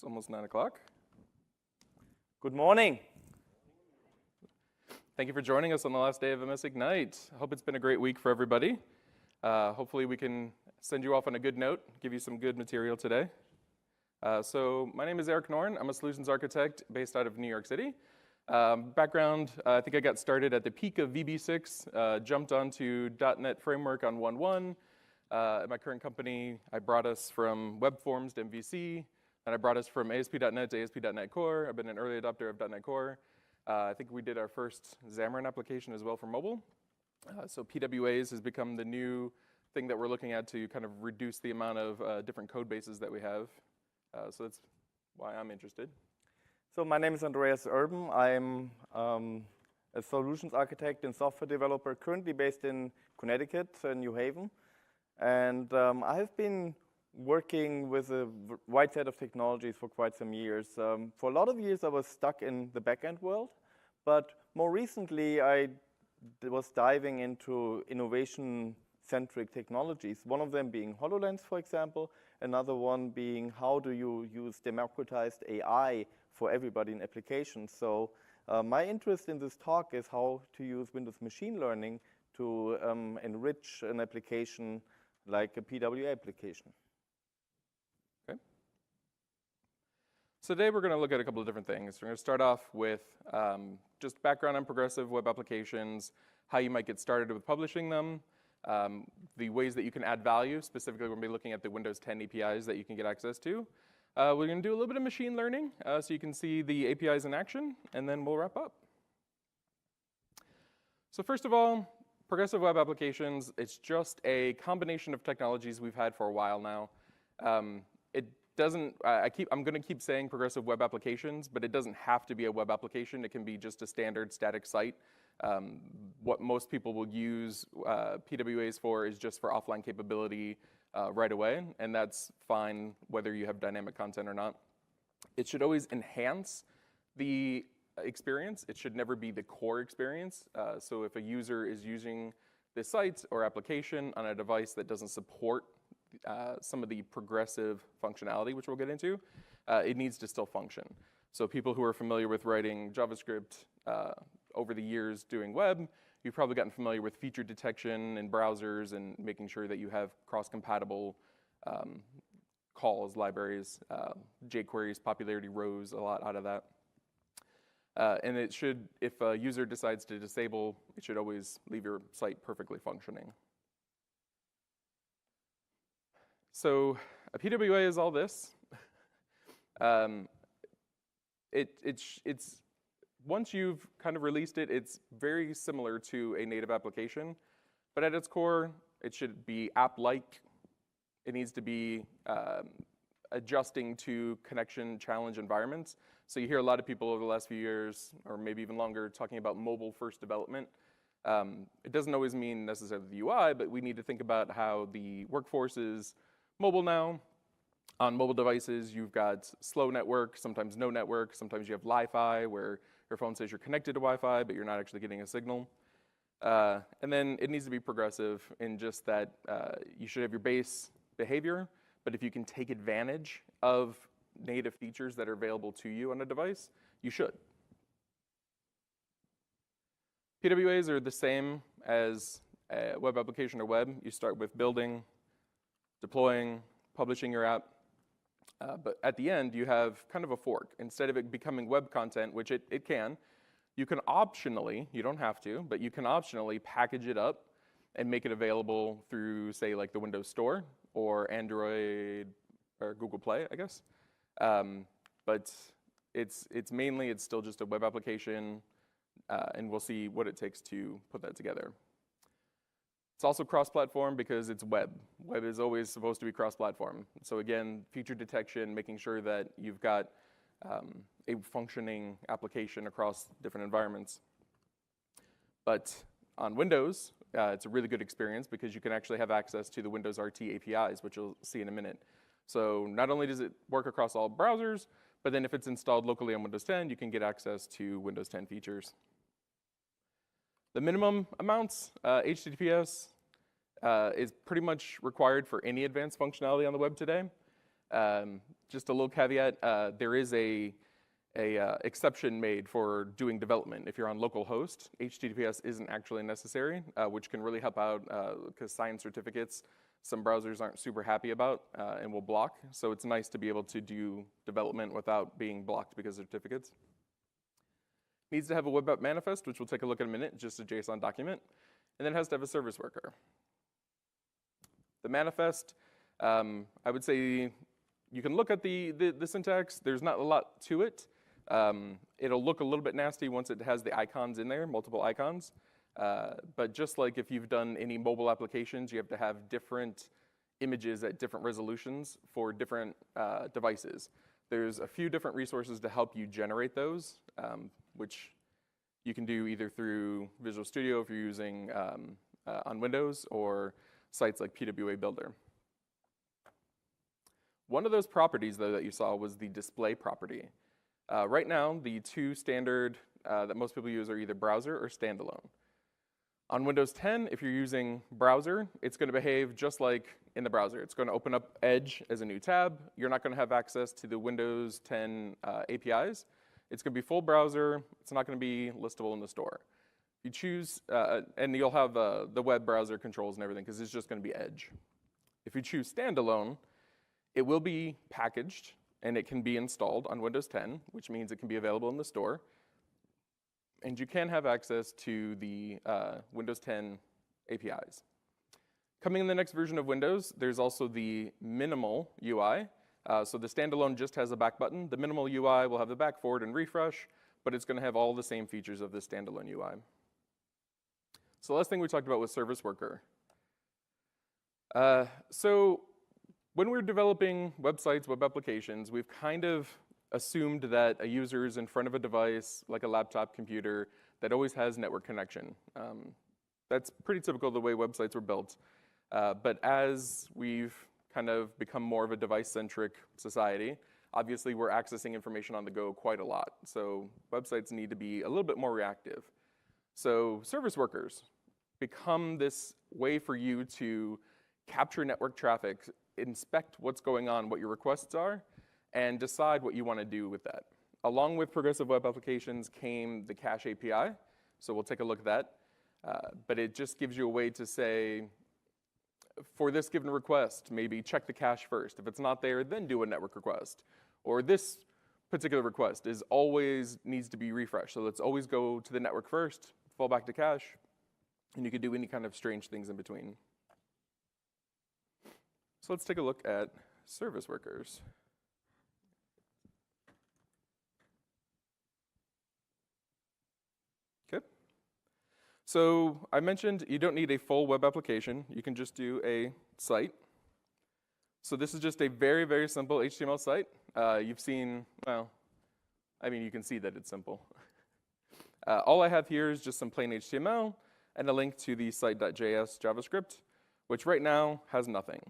It's almost 9 o'clock. Good morning. Thank you for joining us on the last day of MS Ignite. I hope it's been a great week for everybody. Hopefully we can send you off on a good note, give you some good material today. So my name is Eric Norn. I'm a solutions architect based out of New York City. Background, I think I got started at the peak of VB6, jumped onto .NET Framework on 1.1. At my current company, I brought us from web forms to MVC, and I brought us from ASP.NET to ASP.NET Core. I've been an early adopter of .NET Core. I think we did our first Xamarin application as well for mobile. So PWAs has become the new thing that we're looking at to kind of reduce the amount of different code bases that we have. So that's why I'm interested. So my name is Andreas Urban. I'm a solutions architect and software developer currently based in Connecticut, New Haven. And I have been working with a wide set of technologies for quite some years. For a lot of years, I was stuck in the backend world. But more recently, I was diving into innovation-centric technologies, one of them being HoloLens, for example, another one being how do you use democratized AI for everybody in applications. So my interest in this talk is how to use Windows machine learning to enrich an application like a PWA application. Okay. So today we're going to look at a couple of different things. We're going to start off with just background on progressive web applications, how you might get started with publishing them, the ways that you can add value. Specifically, we're going to be looking at the Windows 10 APIs that you can get access to. We're going to do a little bit of machine learning so you can see the APIs in action, and then we'll wrap up. So first of all, progressive web applications, it's just a combination of technologies we've had for a while now. It doesn't, I'm going to keep saying progressive web applications, but it doesn't have to be a web application. It can be just a standard static site. What most people will use PWAs for is just for offline capability right away, and that's fine whether you have dynamic content or not. It should always enhance the experience. It should never be the core experience. So if a user is using this site or application on a device that doesn't support some of the progressive functionality, which we'll get into, it needs to still function. So people who are familiar with writing JavaScript over the years doing web, you've probably gotten familiar with feature detection in browsers and making sure that you have cross-compatible calls, libraries, jQuery's popularity rose a lot out of that. And it should, if a user decides to disable, it should always leave your site perfectly functioning. So a PWA is all this. It's once you've kind of released it, it's very similar to a native application. But at its core, it should be app-like. It needs to be adjusting to connection challenge environments. So you hear a lot of people over the last few years, or maybe even longer, talking about mobile-first development. It doesn't always mean necessarily the UI, but we need to think about how the workforce is mobile now. On mobile devices, you've got slow network, sometimes no network. Sometimes you have Li-Fi, where your phone says you're connected to Wi-Fi, but you're not actually getting a signal. And then it needs to be progressive in just that you should have your base behavior, but if you can take advantage of native features that are available to you on a device, you should. PWAs are the same as a web application or web. You start with building, deploying, publishing your app. But at the end, you have kind of a fork. Instead of it becoming web content, which it can, you can optionally, you don't have to, but you can optionally package it up and make it available through, say, like the Windows Store or Android or Google Play, I guess. But it's still just a web application, and we'll see what it takes to put that together. It's also cross-platform because it's web. Web is always supposed to be cross-platform. So again, feature detection, making sure that you've got a functioning application across different environments. But on Windows, it's a really good experience because you can actually have access to the Windows RT APIs, which you'll see in a minute. So not only does it work across all browsers, but then if it's installed locally on Windows 10, you can get access to Windows 10 features. The minimum amounts, HTTPS, is pretty much required for any advanced functionality on the web today. Just a little caveat, there is a exception made for doing development. If you're on localhost, HTTPS isn't actually necessary, which can really help out because science certificates, some browsers aren't super happy about and will block. So it's nice to be able to do development without being blocked because of certificates. Needs to have a web app manifest, which we'll take a look at in a minute, just a JSON document. And then it has to have a service worker. The manifest, I would say you can look at the syntax. There's not a lot to it. It'll look a little bit nasty once it has the icons in there, multiple icons. But just like if you've done any mobile applications, you have to have different images at different resolutions for different devices. There's a few different resources to help you generate those, which you can do either through Visual Studio if you're using on Windows or sites like PWA Builder. One of those properties, though, that you saw was the display property. Right now, the two standard that most people use are either browser or standalone. On Windows 10, if you're using browser, it's going to behave just like in the browser. It's going to open up Edge as a new tab. You're not going to have access to the Windows 10 APIs. It's going to be full browser. It's not going to be listable in the store. You choose, and you'll have the web browser controls and everything because it's just going to be Edge. If you choose standalone, it will be packaged and it can be installed on Windows 10, which means it can be available in the store. And you can have access to the Windows 10 APIs. Coming in the next version of Windows, there's also the minimal UI. So the standalone just has a back button. The minimal UI will have the back, forward, and refresh, but it's going to have all the same features of the standalone UI. So the last thing we talked about was service worker. So when we're developing websites, web applications, we've kind of assumed that a user is in front of a device, like a laptop computer, that always has network connection. That's pretty typical of the way websites were built. But as we've kind of become more of a device-centric society, obviously we're accessing information on the go quite a lot. So websites need to be a little bit more reactive. So service workers become this way for you to capture network traffic, inspect what's going on, what your requests are, and decide what you want to do with that. Along with progressive web applications came the cache API, so we'll take a look at that. But it just gives you a way to say, for this given request, maybe check the cache first. If it's not there, then do a network request. Or this particular request always needs to be refreshed, so let's always go to the network first, fall back to cache, and you could do any kind of strange things in between. So let's take a look at service workers. Okay. So I mentioned you don't need a full web application. You can just do a site. So this is just a very, very simple HTML site. You've seen, well, I mean, you can see that it's simple. All I have here is just some plain HTML and a link to the site.js JavaScript, which right now has nothing.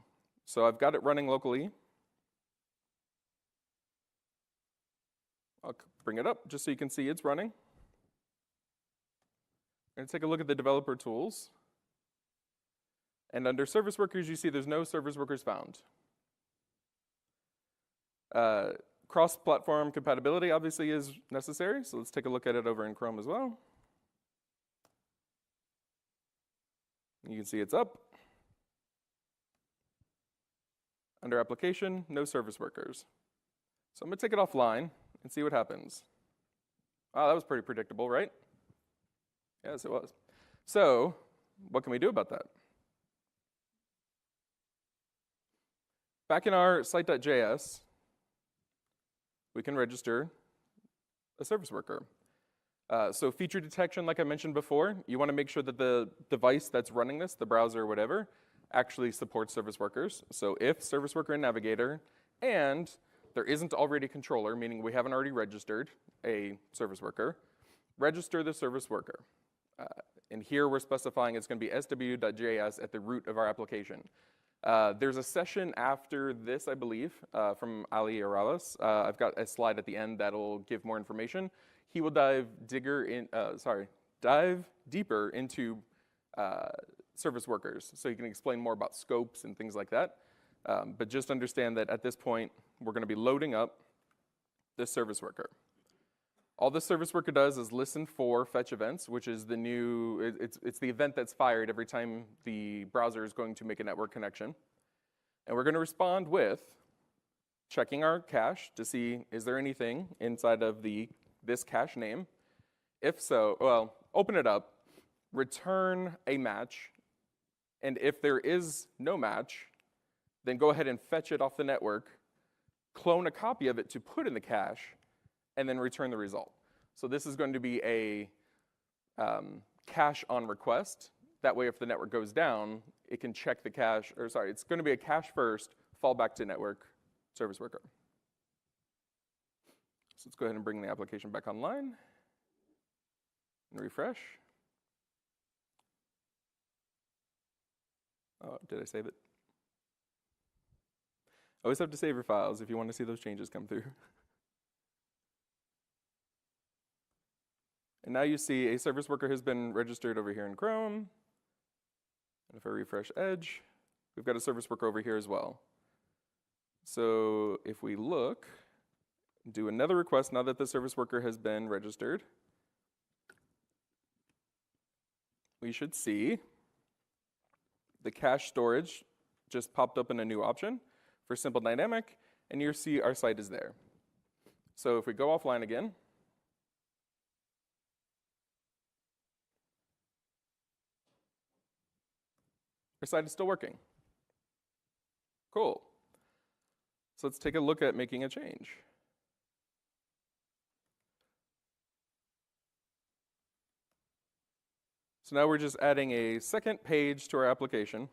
So I've got it running locally. I'll bring it up just so you can see it's running. I'm going to take a look at the developer tools. And under service workers, you see there's no service workers found. Cross-platform compatibility obviously is necessary, so let's take a look at it over in Chrome as well. You can see it's up. Under application, no service workers. So I'm going to take it offline and see what happens. Wow, that was pretty predictable, right? Yes, it was. So what can we do about that? Back in our site.js, we can register a service worker. So feature detection, like I mentioned before, you want to make sure that the device that's running this, the browser or whatever, actually supports service workers. So if service worker and navigator, and there isn't already a controller, meaning we haven't already registered a service worker, register the service worker. And here we're specifying it's going to be sw.js at the root of our application. There's a session after this, I believe, from Ali Aralas. I've got a slide at the end that'll give more information. He will dive deeper into service workers, so he can explain more about scopes and things like that. But just understand that at this point, we're going to be loading up this service worker. All this service worker does is listen for fetch events, which is the new, it's the event that's fired every time the browser is going to make a network connection. And we're going to respond with checking our cache to see, is there anything inside of this cache name? If so, well, open it up, return a match, and if there is no match, then go ahead and fetch it off the network, clone a copy of it to put in the cache, and then return the result. So this is going to be a cache on request. That way, if the network goes down, it can check the cache, or sorry, it's going to be a cache first, fall back to network service worker. So let's go ahead and bring the application back online and refresh. Oh, did I save it? Always have to save your files if you want to see those changes come through. And now you see a service worker has been registered over here in Chrome. And if I refresh Edge, we've got a service worker over here as well. So if we look, do another request now that the service worker has been registered, we should see the cache storage just popped up in a new option for Simple Dynamic, and you see our site is there. So if we go offline again, our site is still working. Cool. So let's take a look at making a change. So now we're just adding a second page to our application.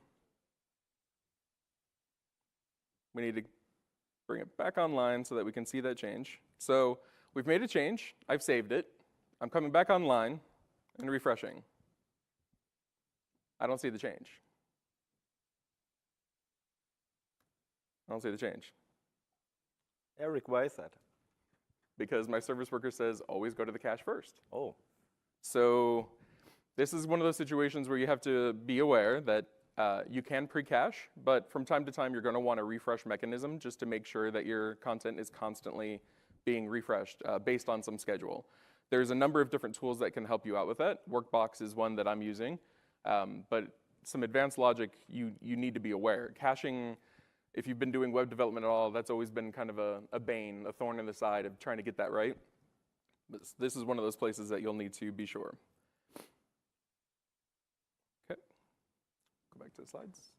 We need to bring it back online so that we can see that change. So we've made a change. I've saved it. I'm coming back online and refreshing. I don't see the change. I don't see the change. Eric, why is that? Because my service worker says always go to the cache first. Oh. So this is one of those situations where you have to be aware that you can pre-cache, but from time to time you're going to want a refresh mechanism just to make sure that your content is constantly being refreshed based on some schedule. There's a number of different tools that can help you out with that. Workbox is one that I'm using, but some advanced logic you need to be aware. Caching, if you've been doing web development at all, that's always been kind of a bane, a thorn in the side of trying to get that right. But this is one of those places that you'll need to be sure. Okay, go back to the slides.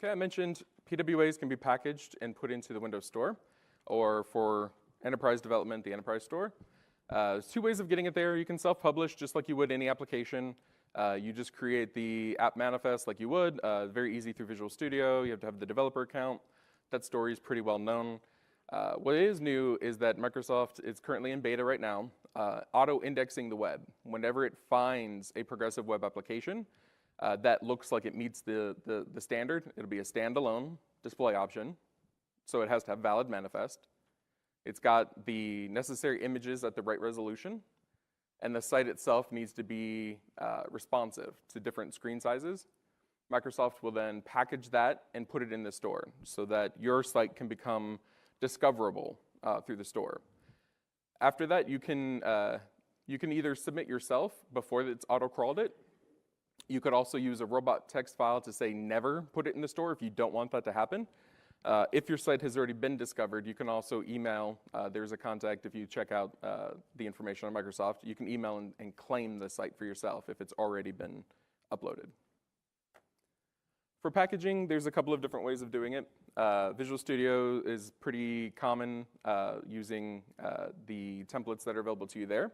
Okay, I mentioned PWAs can be packaged and put into the Windows Store, or for enterprise development, the Enterprise Store. There's two ways of getting it there. You can self-publish just like you would any application. You just create the app manifest like you would, very easy through Visual Studio. You have to have the developer account. That story is pretty well known. What is new is that Microsoft is currently in beta right now, auto-indexing the web. Whenever it finds a progressive web application that looks like it meets the standard, it'll be a standalone display option, so it has to have valid manifest. It's got the necessary images at the right resolution, and the site itself needs to be responsive to different screen sizes. Microsoft will then package that and put it in the store so that your site can become discoverable through the store. After that, you can either submit yourself before it's auto-crawled it. You could also use a robot text file to say never put it in the store if you don't want that to happen. If your site has already been discovered, you can also email. There's a contact if you check out the information on Microsoft. You can email and claim the site for yourself if it's already been uploaded. For packaging, there's a couple of different ways of doing it. Visual Studio is pretty common using the templates that are available to you there.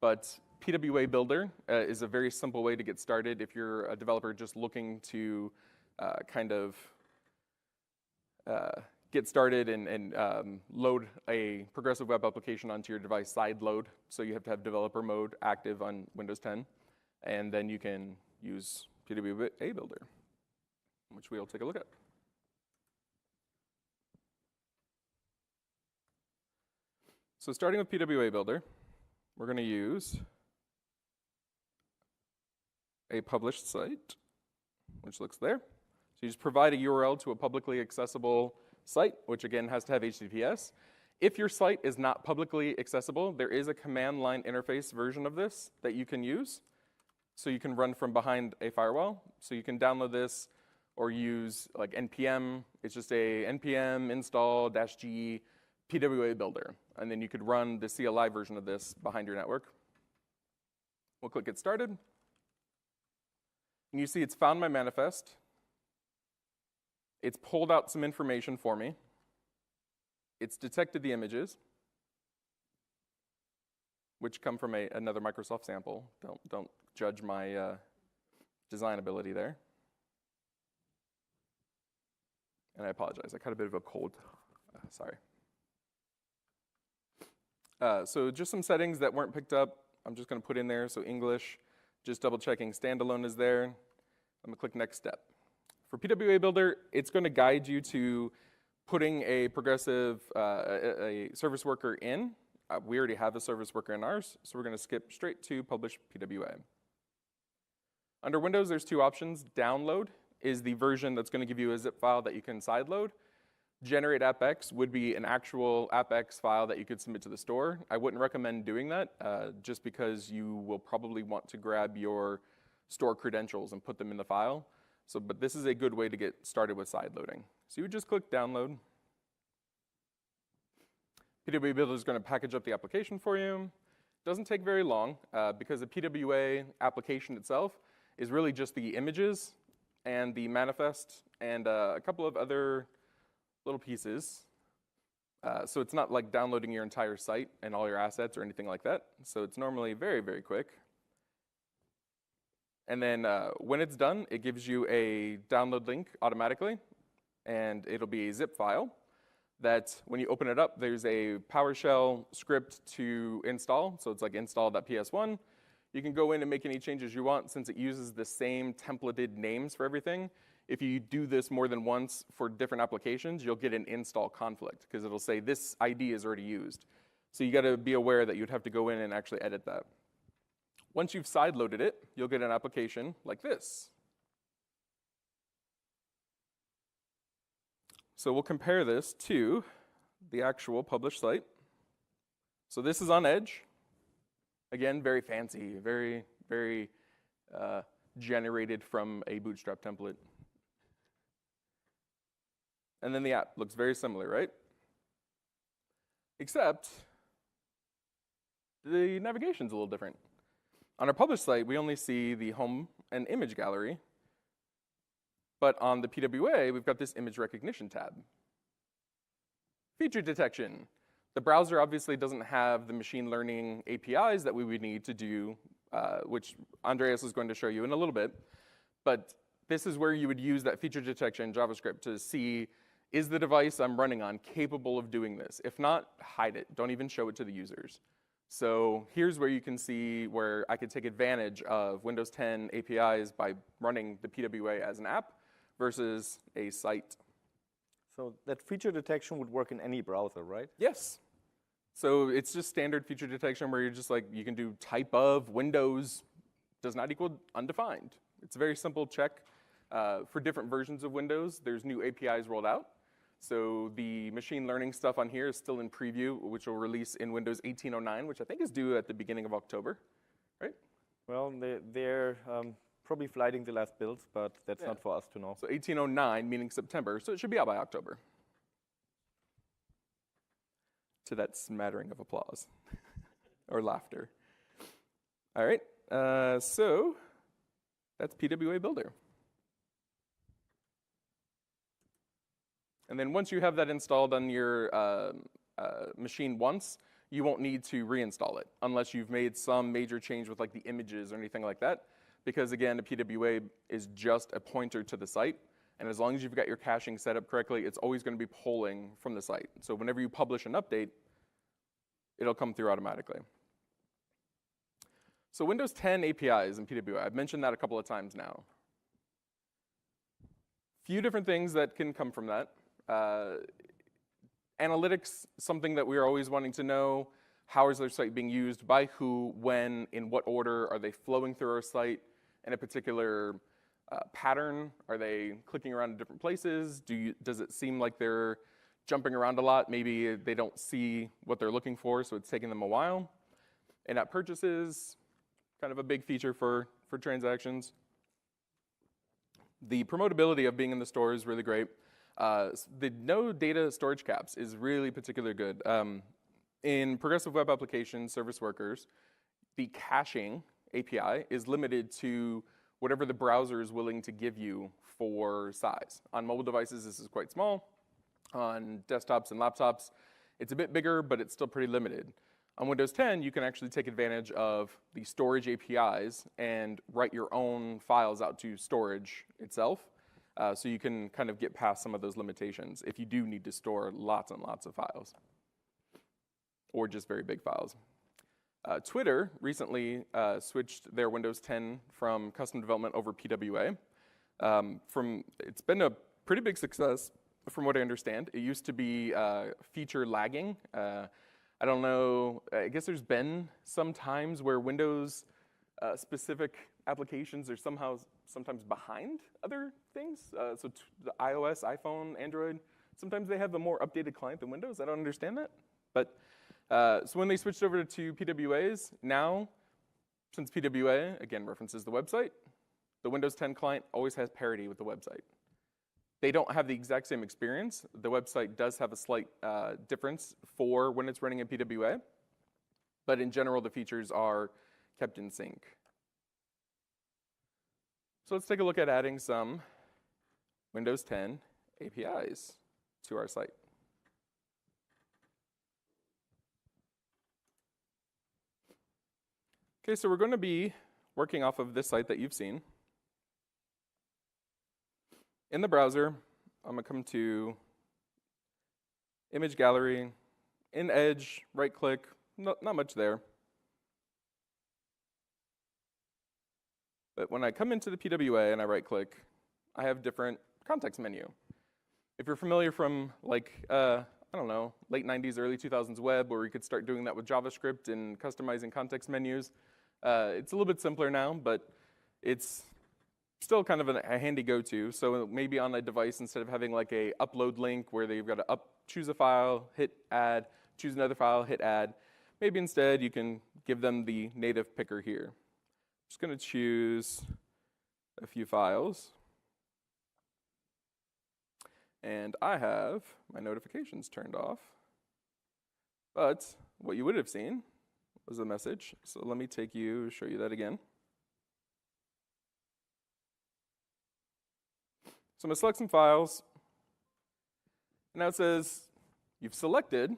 But PWA Builder is a very simple way to get started if you're a developer just looking to get started and load a progressive web application onto your device side load. So you have to have developer mode active on Windows 10. And then you can use PWA Builder, which we'll take a look at. So starting with PWA Builder, we're going to use a published site, which looks there. So you just provide a URL to a publicly accessible site, which again has to have HTTPS. If your site is not publicly accessible, there is a command line interface version of this that you can use. So you can run from behind a firewall. So you can download this or use like npm. It's just a npm install -g PWA builder. And then you could run the CLI version of this behind your network. We'll click Get Started. And you see it's found my manifest. It's pulled out some information for me. It's detected the images, which come from another Microsoft sample. Don't judge my design ability there. And I apologize, I caught a bit of a cold. Sorry. So just some settings that weren't picked up, I'm just going to put in there. So English, just double checking standalone is there. I'm going to click Next Step. For PWA Builder, it's going to guide you to putting a progressive a service worker in. We already have a service worker in ours, so we're going to skip straight to Publish PWA. Under Windows, there's two options. Download is the version that's going to give you a zip file that you can sideload. Generate AppX would be an actual AppX file that you could submit to the store. I wouldn't recommend doing that just because you will probably want to grab your store credentials and put them in the file. So, but this is a good way to get started with sideloading. So you would just click Download. PWA Builder is going to package up the application for you. Doesn't take very long because the PWA application itself is really just the images and the manifest and a couple of other little pieces. So it's not like downloading your entire site and all your assets or anything like that. So it's normally very, very quick. And then when it's done, it gives you a download link automatically, and it'll be a zip file that when you open it up, there's a PowerShell script to install. So it's like install.ps1. You can go in and make any changes you want since it uses the same templated names for everything. If you do this more than once for different applications, you'll get an install conflict because it'll say this ID is already used. So you got to be aware that you'd have to go in and actually edit that. Once you've sideloaded it, you'll get an application like this. So we'll compare this to the actual published site. So this is on Edge. Again, very fancy, very, very generated from a Bootstrap template. And then the app looks very similar, right? Except the navigation's a little different. On our published site, we only see the home and image gallery. But on the PWA, we've got this image recognition tab. Feature detection. The browser obviously doesn't have the machine learning APIs that we would need to do, which Andreas is going to show you in a little bit. But this is where you would use that feature detection in JavaScript to see, is the device I'm running on capable of doing this? If not, hide it. Don't even show it to the users. So here's where you can see where I could take advantage of Windows 10 APIs by running the PWA as an app versus a site. So that feature detection would work in any browser, right? Yes. So it's just standard feature detection where you're just like, you can do type of Windows does not equal undefined. It's a very simple check. For different versions of Windows, there's new APIs rolled out. So the machine learning stuff on here is still in preview, which will release in Windows 1809, which I think is due at the beginning of October, right? Well, they're probably flighting the last builds, but that's not for us to know. So 1809, meaning September, so it should be out by October. To that smattering of applause or laughter. All right, so that's PWA Builder. And then once you have that installed on your machine once, you won't need to reinstall it unless you've made some major change with like the images or anything like that. Because again, the PWA is just a pointer to the site. And as long as you've got your caching set up correctly, it's always going to be polling from the site. So whenever you publish an update, it'll come through automatically. So Windows 10 APIs in PWA, I've mentioned that a couple of times now. Few different things that can come from that. Analytics, something that we're always wanting to know. how is their site being used, by who, when, in what order, are they flowing through our site in a particular pattern? Are they clicking around in different places? Does it seem like they're jumping around a lot? Maybe they don't see what they're looking for, so it's taking them a while. In-app purchases, kind of a big feature for transactions. The promotability of being in the store is really great. The no data storage caps is really particularly good. In progressive web application service workers, the caching API is limited to whatever the browser is willing to give you for size. On mobile devices, this is quite small. On desktops and laptops, it's a bit bigger, but it's still pretty limited. On Windows 10, you can actually take advantage of the storage APIs and write your own files out to storage itself. So you can kind of get past some of those limitations if you do need to store lots and lots of files, or just very big files. Twitter recently switched their Windows 10 from custom development over PWA. It's been a pretty big success from what I understand. It used to be feature lagging. I don't know, I guess there's been some times where Windows specific applications are sometimes behind other things. So the iOS, iPhone, Android, sometimes they have a more updated client than Windows. I don't understand that. But so when they switched over to PWAs, now, since PWA, again, references the website, the Windows 10 client always has parity with the website. They don't have the exact same experience. The website does have a slight difference for when it's running in PWA, but in general, the features are kept in sync. So let's take a look at adding some Windows 10 APIs to our site. Okay, so we're going to be working off of this site that you've seen. In the browser, I'm going to come to Image Gallery, in Edge, right-click, not much there. But when I come into the PWA and I right-click, I have different context menu. If you're familiar from, like, I don't know, late 90s, early 2000s web, where you could start doing that with JavaScript and customizing context menus, it's a little bit simpler now, but it's still kind of a handy go-to. So maybe on a device, instead of having like a upload link where they've got to choose a file, hit add, choose another file, hit add, maybe instead you can give them the native picker here. I'm just going to choose a few files. And I have my notifications turned off. But what you would have seen was a message. So let me show you that again. So I'm going to select some files. Now it says, you've selected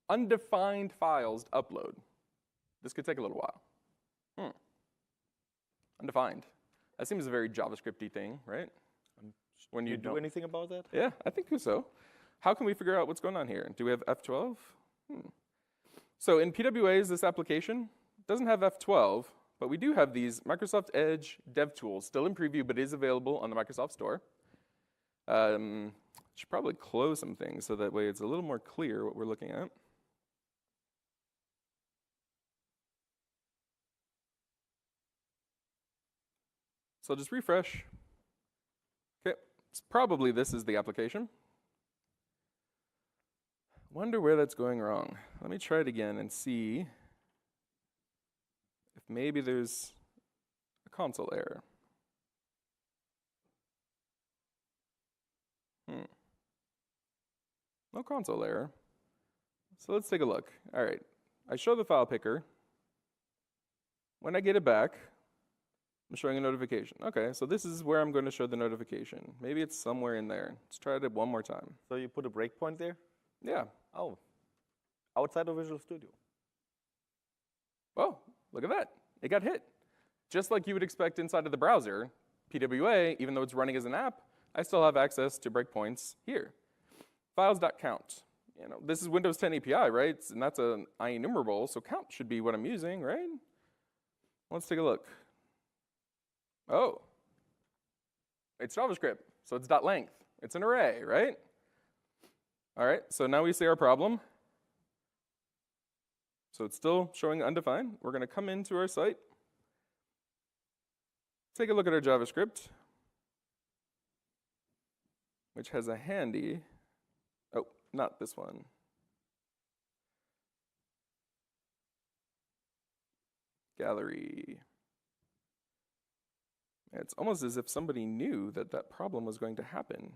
undefined files to upload. This could take a little while. Undefined. That seems a very JavaScript-y thing, right? When you do anything about that? Yeah, I think so. How can we figure out what's going on here? Do we have F12? So in PWAs, this application doesn't have F12, but we do have these Microsoft Edge dev tools, still in preview, but is available on the Microsoft Store. Should probably close some things so that way it's a little more clear what we're looking at. So I'll just refresh. Okay, probably this is the application. Wonder where that's going wrong. Let me try it again and see if maybe there's a console error. No console error. So let's take a look. All right, I show the file picker. When I get it back, I'm showing a notification. Okay, so this is where I'm going to show the notification. Maybe it's somewhere in there. Let's try it one more time. So you put a breakpoint there? Yeah. Oh, outside of Visual Studio. Oh, look at that. It got hit. Just like you would expect inside of the browser, PWA, even though it's running as an app, I still have access to breakpoints here. Files.count. This is Windows 10 API, right? And that's an IEnumerable, so count should be what I'm using, right? Let's take a look. Oh, it's JavaScript, so it's .length. It's an array, right? All right, so now we see our problem. So it's still showing undefined. We're going to come into our site, take a look at our JavaScript, which has a handy, oh, not this one. Gallery. It's almost as if somebody knew that that problem was going to happen.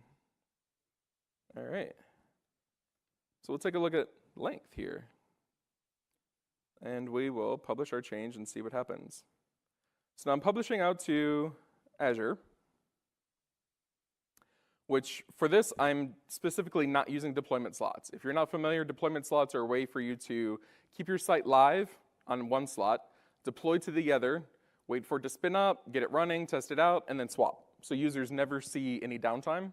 All right. So we'll take a look at length here. And we will publish our change and see what happens. So now I'm publishing out to Azure, which for this, I'm specifically not using deployment slots. If you're not familiar, deployment slots are a way for you to keep your site live on one slot, deploy to the other, wait for it to spin up, get it running, test it out, and then swap. So users never see any downtime.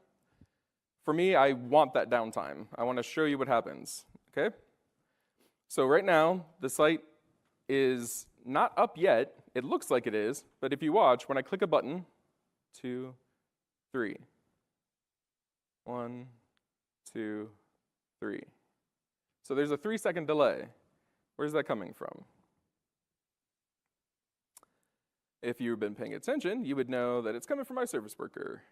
For me, I want that downtime. I want to show you what happens, okay? So right now, the site is not up yet. It looks like it is, but if you watch, when I click a button, 2, 3, 1, 2, 3. So there's a 3-second delay. Where's that coming from? If you've been paying attention, you would know that it's coming from my service worker.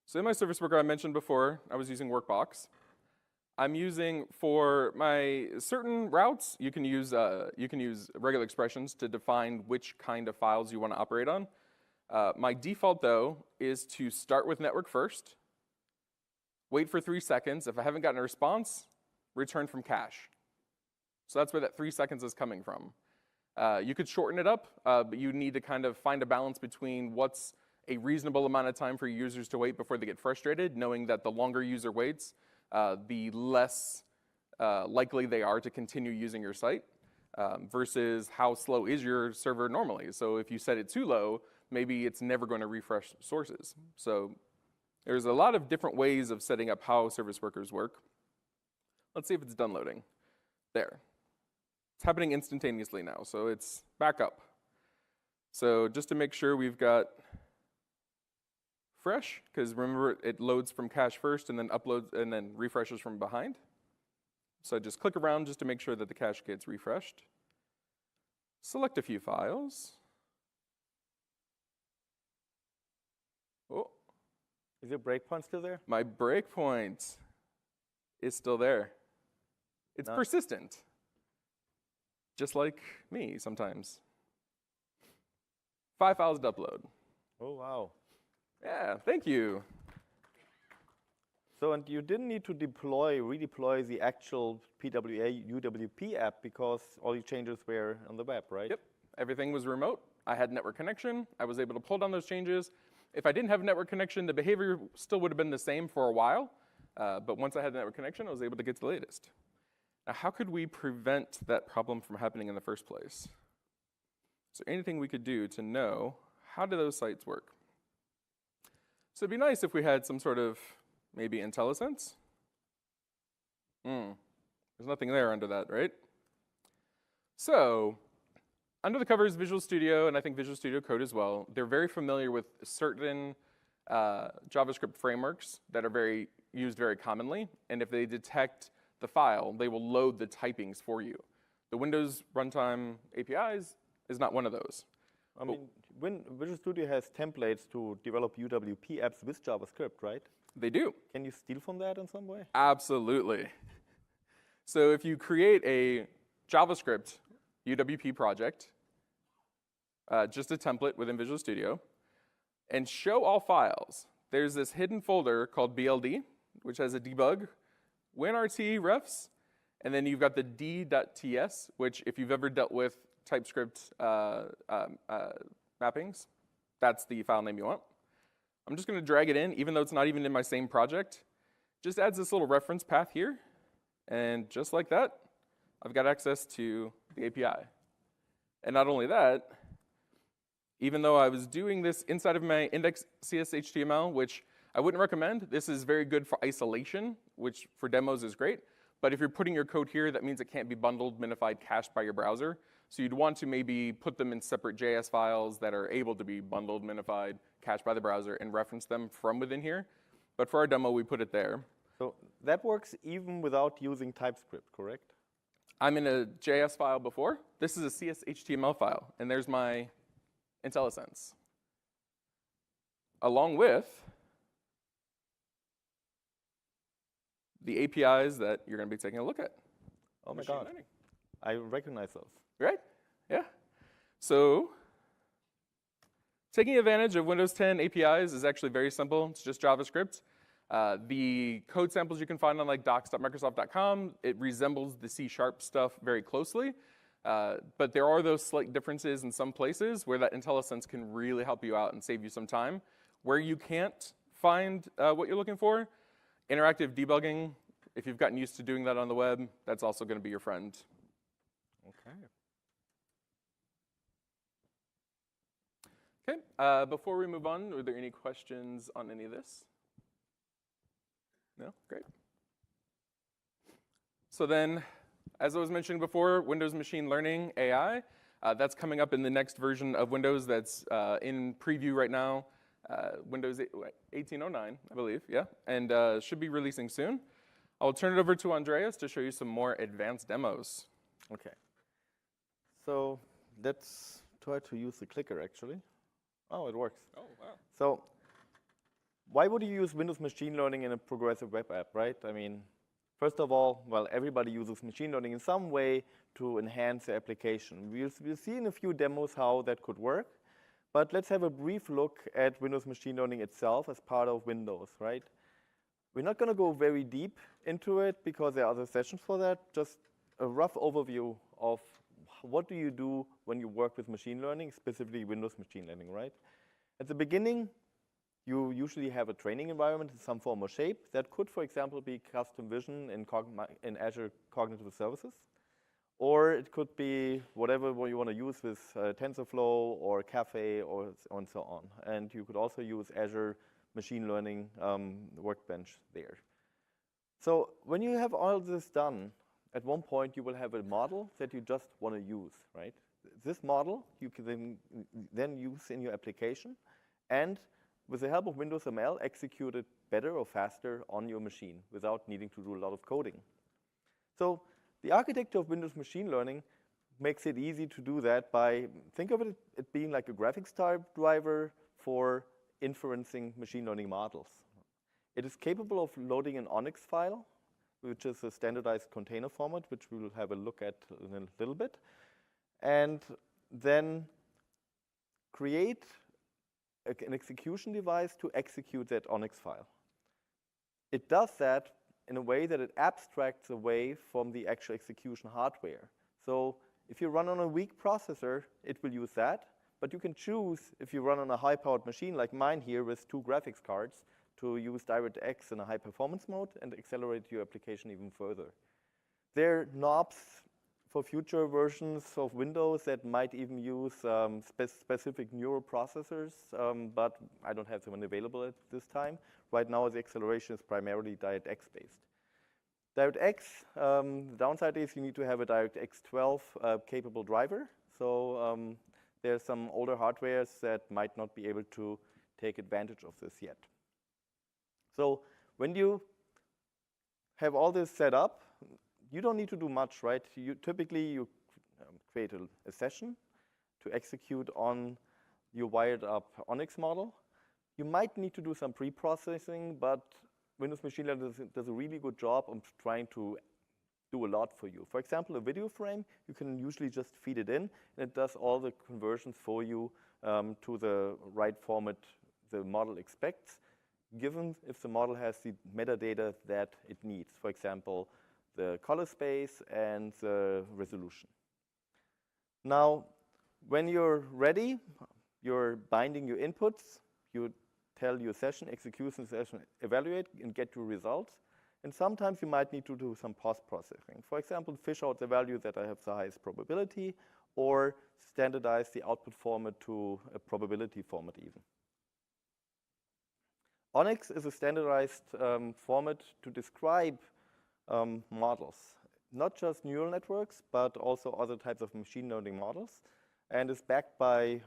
So in my service worker I mentioned before, I was using Workbox. I'm using for my certain routes, you can use regular expressions to define which kind of files you want to operate on. My default, though, is to start with network first, wait for 3 seconds. If I haven't gotten a response, return from cache. So that's where that 3 seconds is coming from. You could shorten it up, but you need to kind of find a balance between what's a reasonable amount of time for users to wait before they get frustrated, knowing that the longer user waits, the less likely they are to continue using your site, versus how slow is your server normally. So if you set it too low, maybe it's never going to refresh sources. So there's a lot of different ways of setting up how service workers work. Let's see if it's done loading. There. It's happening instantaneously now, so it's back up. So just to make sure we've got fresh, because remember it loads from cache first and then uploads and then refreshes from behind. So I just click around just to make sure that the cache gets refreshed. Select a few files. Oh. Is your breakpoint still there? My breakpoint is still there. It's persistent. Just like me sometimes. 5 files to upload. Oh, wow. Yeah, thank you. So, and you didn't need to redeploy the actual PWA UWP app because all your changes were on the web, right? Yep, everything was remote. I had network connection. I was able to pull down those changes. If I didn't have network connection, the behavior still would have been the same for a while. But once I had network connection, I was able to get to the latest. Now, how could we prevent that problem from happening in the first place? Is there anything we could do to know how do those sites work? So it'd be nice if we had some sort of maybe IntelliSense. There's nothing there under that, right? So under the covers, Visual Studio, and I think Visual Studio Code as well, they're very familiar with certain JavaScript frameworks that are used very commonly. And if they detect the file, they will load the typings for you. The Windows Runtime APIs is not one of those. I mean, Visual Studio has templates to develop UWP apps with JavaScript, right? They do. Can you steal from that in some way? Absolutely. So if you create a JavaScript UWP project, just a template within Visual Studio, and show all files, there's this hidden folder called BLD, which has a debug, WinRT refs, and then you've got the d.ts, which if you've ever dealt with TypeScript mappings, that's the file name you want. I'm just going to drag it in, even though it's not even in my same project. Just adds this little reference path here, and just like that, I've got access to the API. And not only that, even though I was doing this inside of my index.cs HTML, which I wouldn't recommend. This is very good for isolation, which for demos is great. But if you're putting your code here, that means it can't be bundled, minified, cached by your browser. So you'd want to maybe put them in separate JS files that are able to be bundled, minified, cached by the browser, and reference them from within here. But for our demo, we put it there. So that works even without using TypeScript, correct? I'm in a JS file before. This is a CS/HTML file, and there's my IntelliSense, along with the APIs that you're going to be taking a look at. Oh my Machine God. learning. I recognize those. Right? Yeah. So taking advantage of Windows 10 APIs is actually very simple. It's just JavaScript. The code samples you can find on like docs.microsoft.com, it resembles the C# stuff very closely. But there are those slight differences in some places where that IntelliSense can really help you out and save you some time. Where you can't find what you're looking for, interactive debugging, if you've gotten used to doing that on the web, that's also going to be your friend. Okay. Okay, before we move on, are there any questions on any of this? No? Great. So then, as I was mentioning before, Windows Machine Learning AI, that's coming up in the next version of Windows that's in preview right now, Windows 1809, I believe, yeah, and should be releasing soon. I'll turn it over to Andreas to show you some more advanced demos. Okay. So let's try to use the clicker, actually. Oh, it works. Oh, wow. So why would you use Windows Machine Learning in a progressive web app, right? I mean, first of all, well, everybody uses machine learning in some way to enhance the application. We'll see in a few demos how that could work. But let's have a brief look at Windows Machine Learning itself as part of Windows, right? We're not going to go very deep into it because there are other sessions for that. Just a rough overview of what do you do when you work with machine learning, specifically Windows Machine Learning, right? At the beginning, you usually have a training environment in some form or shape. That could, for example, be custom vision in Azure Cognitive Services. Or it could be whatever you want to use with TensorFlow or Caffe and so on. And you could also use Azure Machine Learning Workbench there. So when you have all this done, at one point you will have a model that you just want to use, right? This model you can then use in your application, and with the help of Windows ML, execute it better or faster on your machine without needing to do a lot of coding. So the architecture of Windows Machine Learning makes it easy to do that by, think of it being like a graphics type driver for inferencing machine learning models. It is capable of loading an ONNX file, which is a standardized container format, which we will have a look at in a little bit, and then create an execution device to execute that ONNX file. It does that in a way that it abstracts away from the actual execution hardware. So if you run on a weak processor, it will use that. But you can choose, if you run on a high-powered machine like mine here with 2 graphics cards, to use DirectX in a high-performance mode and accelerate your application even further. There are knobs for future versions of Windows that might even use specific neural processors, but I don't have them available at this time. Right now, the acceleration is primarily DirectX-based. DirectX, the downside is you need to have a DirectX 12 capable driver. So there's some older hardwares that might not be able to take advantage of this yet. So when you have all this set up, you don't need to do much, right? Typically, you create a session to execute on your wired up ONNX model. You might need to do some pre-processing, but Windows Machine Learning does a really good job of trying to do a lot for you. For example, a video frame, you can usually just feed it in, and it does all the conversions for you to the right format the model expects, given if the model has the metadata that it needs. For example, the color space and the resolution. Now, when you're ready, you're binding your inputs. You tell your session, execution session, evaluate, and get your results. And sometimes you might need to do some post-processing. For example, fish out the value that I have the highest probability, or standardize the output format to a probability format even. ONNX is a standardized format to describe models, not just neural networks, but also other types of machine learning models, and is backed by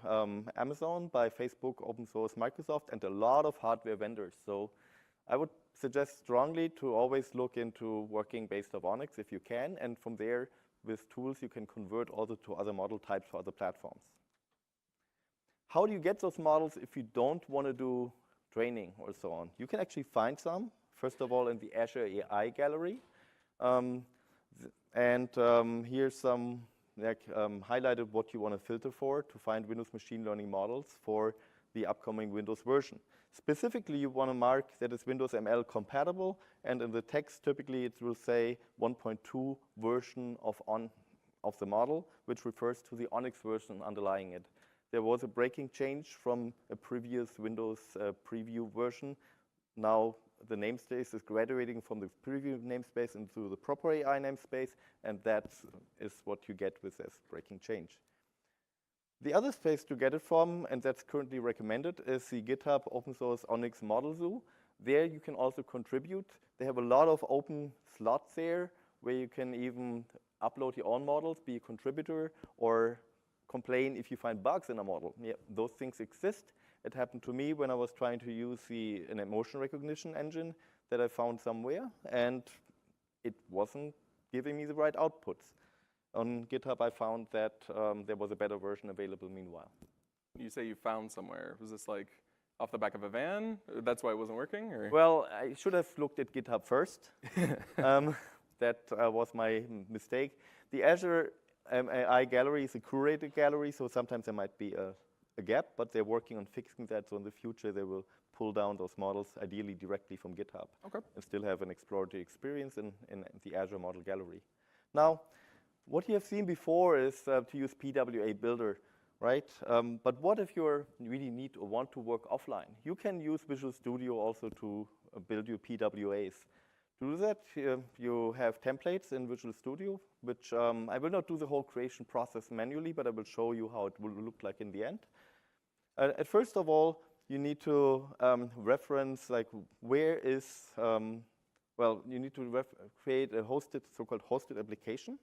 Amazon, by Facebook, open source, Microsoft, and a lot of hardware vendors. So I would suggest strongly to always look into working based on ONNX if you can, and from there with tools, you can convert also to other model types for other platforms. How do you get those models if you don't want to do training or so on? You can actually find some, first of all, in the Azure AI gallery. Here's some highlighted what you want to filter for to find Windows machine learning models for the upcoming Windows version. Specifically, you want to mark that it's Windows ML compatible, and in the text, typically it will say 1.2 version of the model, which refers to the Onyx version underlying it. There was a breaking change from a previous Windows preview version. Now the namespace is graduating from the preview namespace into the proper AI namespace, and that is what you get with this breaking change. The other space to get it from, and that's currently recommended, is the GitHub open source Onyx Model Zoo. There you can also contribute. They have a lot of open slots there where you can even upload your own models, be a contributor, or complain if you find bugs in a model. Yeah, those things exist. It happened to me when I was trying to use an emotion recognition engine that I found somewhere, and it wasn't giving me the right outputs. On GitHub, I found that there was a better version available meanwhile. You say you found somewhere. Was this like off the back of a van? That's why it wasn't working? Or? Well, I should have looked at GitHub first. That was my mistake. The Azure AI gallery is a curated gallery, so sometimes there might be a gap, but they're working on fixing that. So in the future, they will pull down those models, ideally directly from GitHub, and still have an exploratory experience in the Azure model gallery. Now, what you have seen before is to use PWA Builder, right? But what if you really need or want to work offline? You can use Visual Studio also to build your PWAs. To do that, you have templates in Visual Studio, which I will not do the whole creation process manually, but I will show you how it will look like in the end. At first of all, you need to reference like where is, well, you need to create a hosted, so-called hosted application.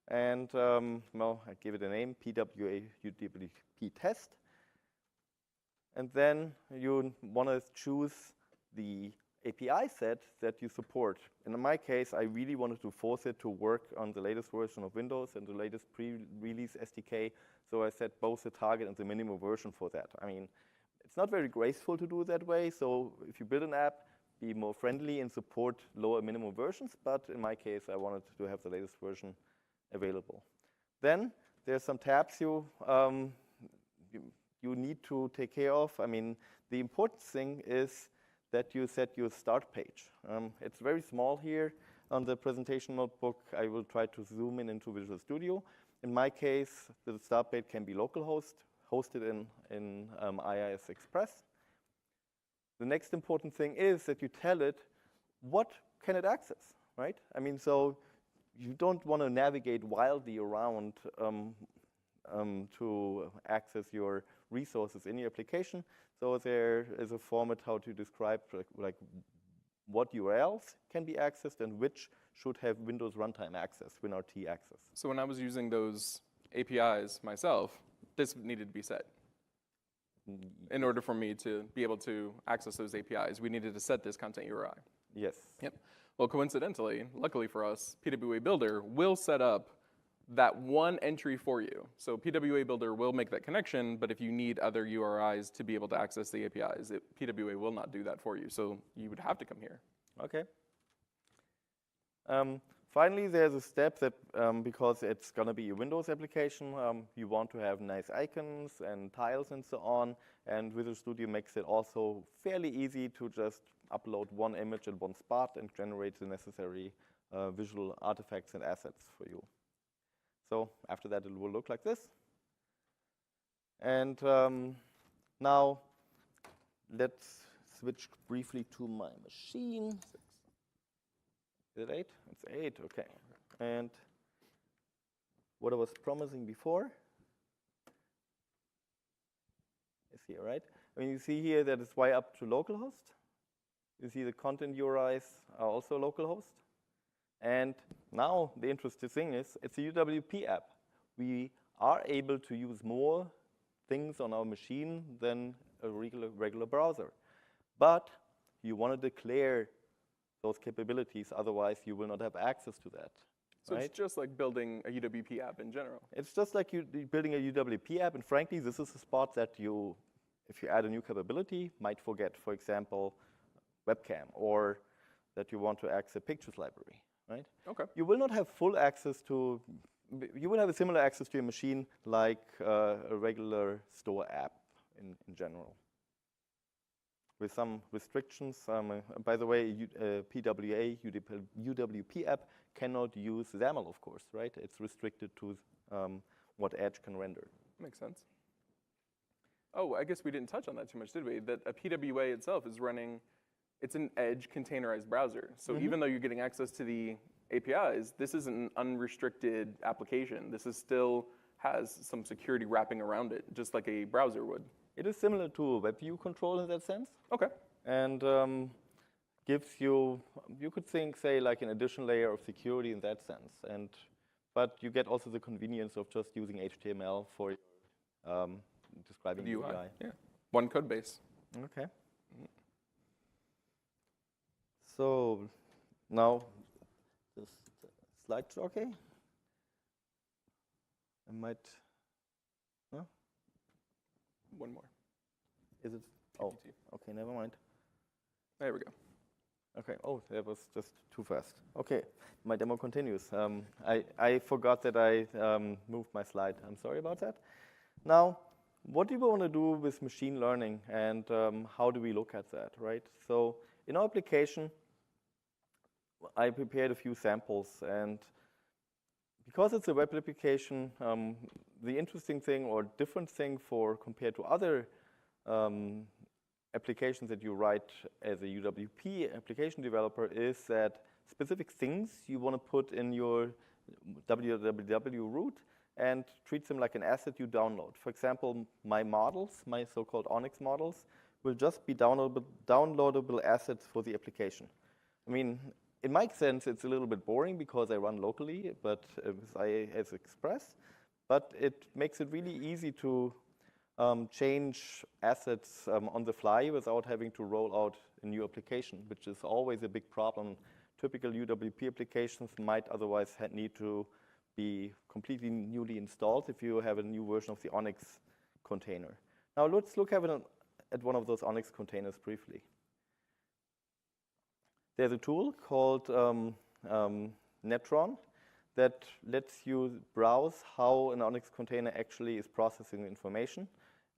And well, I give it a name, PWA UWP test. And then you want to choose the API set that you support. And in my case, I really wanted to force it to work on the latest version of Windows and the latest pre-release SDK. So I set both the target and the minimum version for that. I mean, it's not very graceful to do it that way. So if you build an app, be more friendly and support lower minimum versions. But in my case, I wanted to have the latest version available. Then there's some tabs you need to take care of. I mean, the important thing is that you set your start page. It's very small here on the presentation notebook. I will try to zoom in into Visual Studio. In my case, the start page can be localhost, hosted in IIS Express. The next important thing is that you tell it what can it access, right? I mean, so you don't want to navigate wildly around to access your resources in your application. So there is a format how to describe like what URLs can be accessed and which should have Windows runtime access, WinRT access. So when I was using those APIs myself, this needed to be set. In order for me to be able to access those APIs, we needed to set this content URI. Yes. Yep. Well, coincidentally, luckily for us, PWA Builder will set up that one entry for you. So PWA Builder will make that connection, but if you need other URIs to be able to access the APIs, PWA will not do that for you. So you would have to come here. Okay. Finally, there's a step that, because it's going to be a Windows application, you want to have nice icons and tiles and so on. And Visual Studio makes it also fairly easy to just upload one image in one spot and generate the necessary visual artifacts and assets for you. So after that, it will look like this. And now let's switch briefly to my machine. Is it 8? It's 8, okay. And what I was promising before is here, right? I mean, you see here that it's Y up to localhost. You see the content URIs are also localhost. And now the interesting thing is it's a UWP app. We are able to use more things on our machine than a regular browser. But you want to declare those capabilities, otherwise you will not have access to that. So right? it's just like building a UWP app in general. It's just like you building a UWP app, and frankly, this is a spot that you, if you add a new capability, might forget. For example, webcam, or that you want to access a pictures library, right? Okay. You will not have full access to, you will have a similar access to your machine like a regular store app in general. With some restrictions. By the way, PWA, UWP app cannot use XAML, of course, right? It's restricted to what Edge can render. Makes sense. Oh, I guess we didn't touch on that too much, did we? That a PWA itself is running, it's an Edge containerized browser. So even though you're getting access to the APIs, this isn't an unrestricted application. This is still has some security wrapping around it, just like a browser would. It is similar to WebView control in that sense. Okay. And gives you, you could think, say, like an additional layer of security in that sense. But you get also the convenience of just using HTML for describing the UI. Yeah. One code base. Okay. So now, this slide's okay? I might, no? One more. Is it? Oh, okay, never mind. There we go. Okay, oh, that was just too fast. Okay, my demo continues. I forgot that I moved my slide. I'm sorry about that. Now, what do we want to do with machine learning, and how do we look at that, right? So in our application, I prepared a few samples, and because it's a web application, the interesting thing or different thing compared to other applications that you write as a UWP application developer is that specific things you want to put in your www root and treat them like an asset you download. For example, my models, my so-called Onyx models, will just be downloadable assets for the application. I mean, in my sense, it's a little bit boring because I run locally, but with IIS Express. But it makes it really easy to change assets on the fly without having to roll out a new application, which is always a big problem. Typical UWP applications might otherwise need to be completely newly installed if you have a new version of the Onyx container. Now let's look at one of those Onyx containers briefly. There's a tool called Netron that lets you browse how an Onyx container actually is processing the information.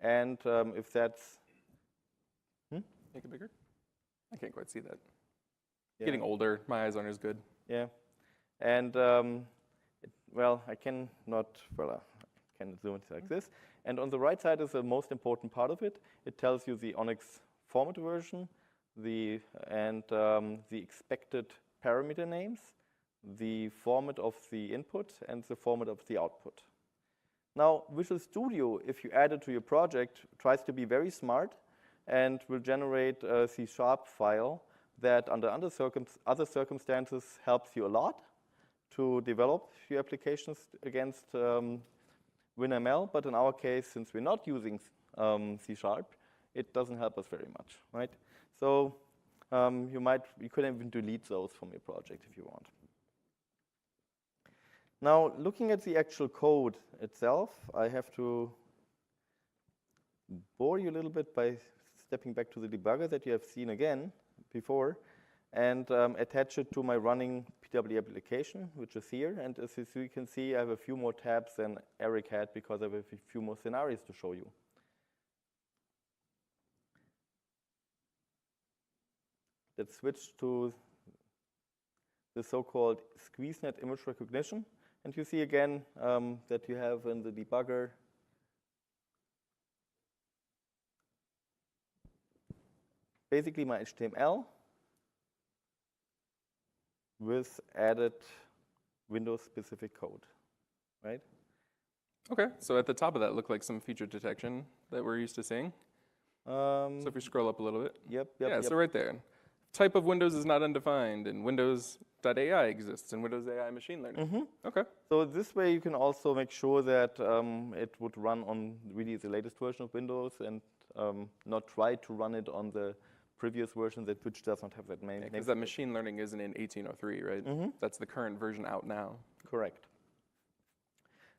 And if that's... Make it bigger? I can't quite see that. Yeah. Getting older, my eyes aren't as good. Yeah. And, well, I can zoom it like this. And on the right side is the most important part of it. It tells you the Onyx format version, the expected parameter names, the format of the input, and the format of the output. Now, Visual Studio, if you add it to your project, tries to be very smart and will generate a C# file that under other circumstances helps you a lot to develop your applications against WinML. But in our case, since we're not using C#, it doesn't help us very much, right? So you could even delete those from your project if you want. Now, looking at the actual code itself, I have to bore you a little bit by stepping back to the debugger that you have seen again before and attach it to my running PWA application, which is here. And as you can see, I have a few more tabs than Eric had because I have a few more scenarios to show you. Let's switch to the so-called SqueezeNet image recognition. And you see again that you have in the debugger basically my HTML with added Windows-specific code, right? Okay, so at the top of that looked like some feature detection that we're used to seeing. So if we scroll up a little bit. Yep. So right there. Type of Windows is not undefined, and Windows.ai exists, and Windows AI machine learning. Mm-hmm. Okay. So this way you can also make sure that it would run on really the latest version of Windows and not try to run it on the previous version which does not have that name. Because that machine learning isn't in 1803, right? Mm-hmm. That's the current version out now. Correct.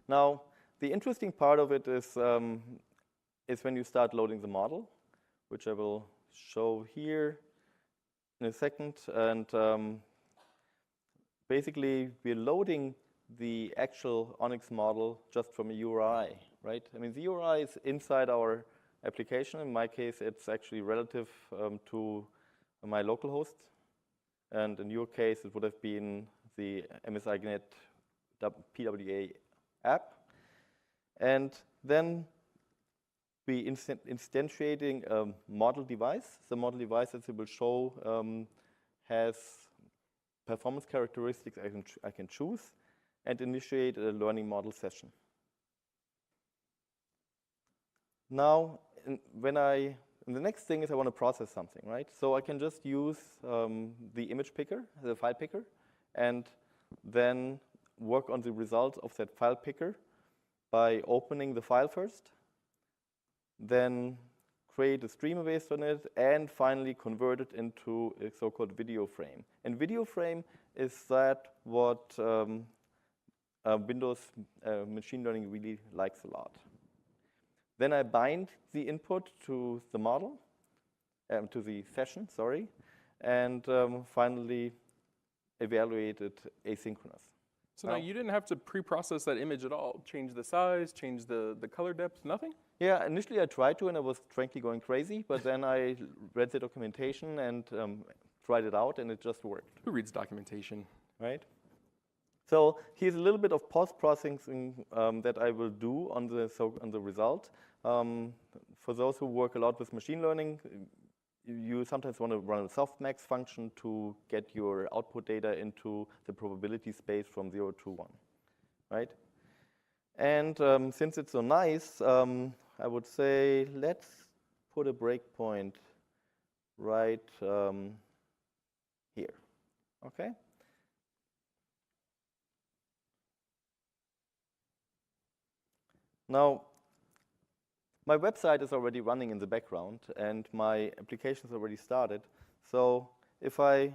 Now, the interesting part of it is when you start loading the model, which I will show here in a second. And basically, we're loading the actual Onyx model just from a URI, right? I mean, the URI is inside our application. In my case, it's actually relative to my local host. And in your case, it would have been the MSIGNet PWA app. And then we instantiating a model device. The model device, as it will show, has performance characteristics I can choose, and initiate a learning model session. Now, the next thing is I want to process something, right? So I can just use the image picker, the file picker, and then work on the result of that file picker by opening the file first, then create a stream based on it, and finally convert it into a so-called video frame. And video frame is that what Windows machine learning really likes a lot. Then I bind the input to the model, to the session, sorry, and finally evaluate it asynchronous. So now you didn't have to pre-process that image at all? Change the size, change the color depth, nothing? Yeah, initially I tried to, and I was frankly going crazy, but then I read the documentation and tried it out, and it just worked. Who reads documentation? Right? So here's a little bit of post-processing that I will do on the result. For those who work a lot with machine learning, you sometimes want to run a softmax function to get your output data into the probability space from 0 to 1, right? And since it's so nice, I would say let's put a breakpoint right here, okay? Now, my website is already running in the background, and my application is already started. So if I,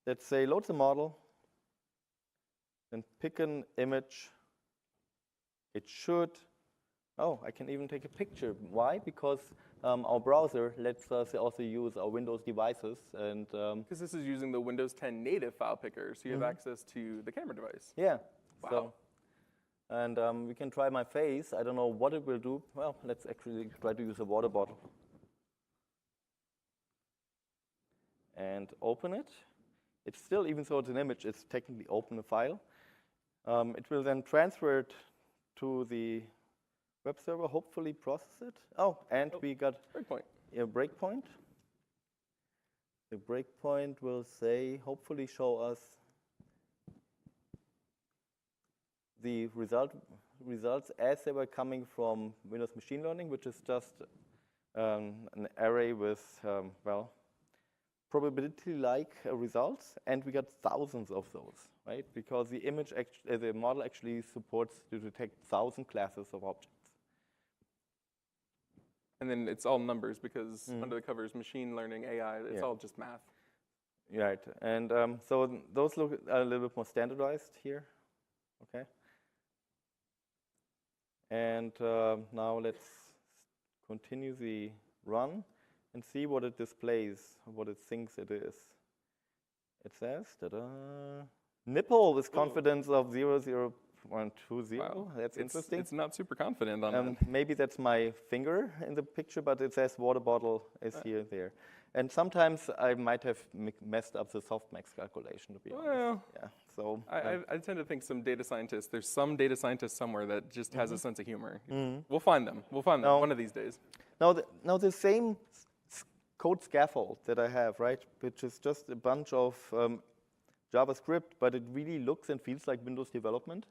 let's say, load the model, then pick an image, it should, oh, I can even take a picture. Why? Because our browser lets us also use our Windows devices. And because this is using the Windows 10 native file picker, so you have access to the camera device. Yeah. Wow. So, and we can try my face. I don't know what it will do. Well, let's actually try to use a water bottle. And open it. It's still, even though it's an image, it's technically open a file. It will then transfer it to the web server, hopefully process it. Oh, and we got breakpoint. A breakpoint. The breakpoint will say, hopefully show us the results as they were coming from Windows Machine Learning, which is just an array with, well, probability-like results, and we got thousands of those, right? Because the image, the model actually supports to detect 1,000 classes of objects. And then it's all numbers because under the covers, machine learning, AI, it's all just math. Right, and so those look a little bit more standardized here, okay? And now let's continue the run and see what it displays, what it thinks it is. It says, nipple with confidence of 0.020. Wow. That's interesting. It's not super confident on that. Maybe that's my finger in the picture, but it says water bottle is here, there. And sometimes I might have messed up the softmax calculation, to be honest. Yeah, so I tend to think there's some data scientist somewhere that just has a sense of humor. We'll find them. We'll find them one of these days. Now the same code scaffold that I have, right, which is just a bunch of JavaScript, but it really looks and feels like Windows development.